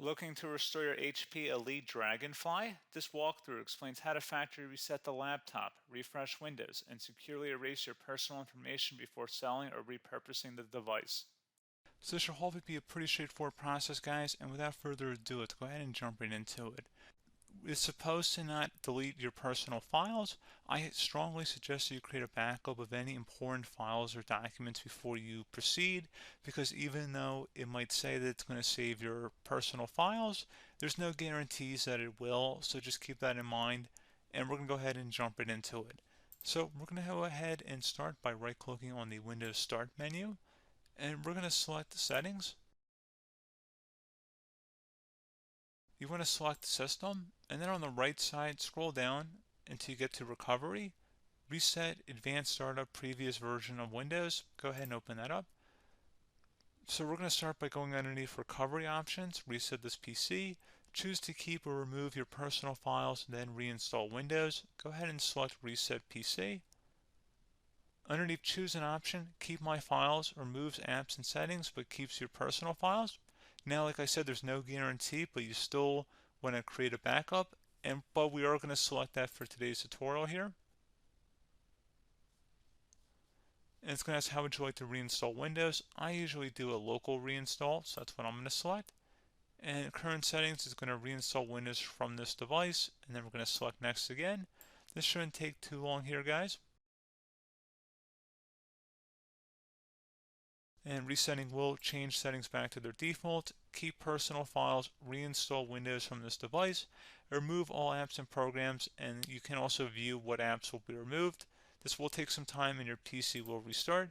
Looking to restore your HP Elite Dragonfly? This walkthrough explains how to factory reset the laptop, refresh Windows, and securely erase your personal information before selling or repurposing the device. So this should hopefully be a pretty straightforward process, guys, and without further ado, let's go ahead and jump right into it. It's supposed to not delete your personal files. I strongly suggest that you create a backup of any important files or documents before you proceed, because even though it might say that it's going to save your personal files, there's no guarantees that it will, so just keep that in mind, and we're going to go ahead and jump right into it. So we're going to go ahead and start by right-clicking on the Windows Start menu, and we're going to select Settings. You want to select System, and then on the right side, scroll down until you get to Recovery. Reset Advanced Startup Previous Version of Windows. Go ahead and open that up. So we're going to start by going underneath Recovery Options, reset this PC, choose to keep or remove your personal files, then reinstall Windows. Go ahead and select Reset PC. Underneath Choose an option, Keep My Files removes apps and settings but keeps your personal files. Now, like I said, there's no guarantee, but you still want to create a backup, but we are going to select that for today's tutorial here. And it's going to ask how would you like to reinstall Windows. I usually do a local reinstall, so that's what I'm going to select. And current settings is going to reinstall Windows from this device, and then we're going to select next again. This shouldn't take too long here, guys. And resetting will change settings back to their default, keep personal files, reinstall Windows from this device, remove all apps and programs, and you can also view what apps will be removed. This will take some time and your PC will restart.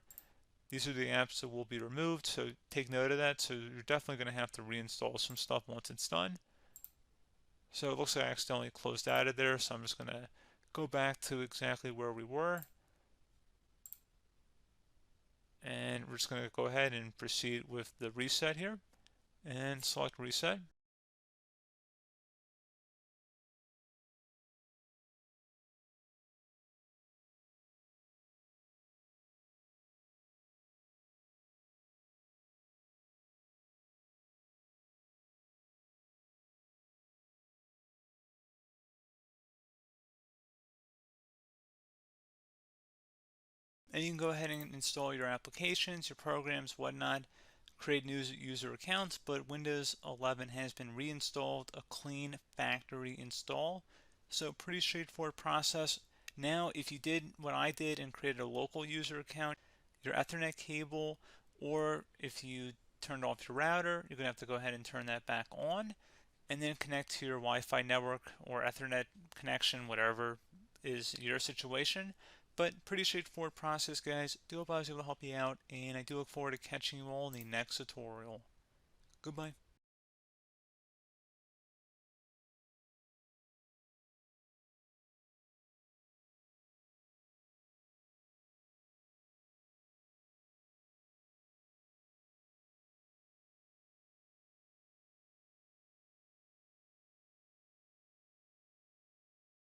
These are the apps that will be removed, so take note of that. So you're definitely going to have to reinstall some stuff once it's done. So it looks like I accidentally closed out of there, so I'm just going to go back to exactly where we were. And we're just going to go ahead and proceed with the reset here and select reset. And you can go ahead and install your applications, your programs, whatnot, create new user accounts, but Windows 11 has been reinstalled, a clean factory install. So pretty straightforward process. Now, if you did what I did and created a local user account, your Ethernet cable, or if you turned off your router, you're going to have to go ahead and turn that back on, and then connect to your Wi-Fi network or Ethernet connection, whatever is your situation. But pretty straightforward process, guys. Do hope I was able to help you out, and I do look forward to catching you all in the next tutorial. Goodbye.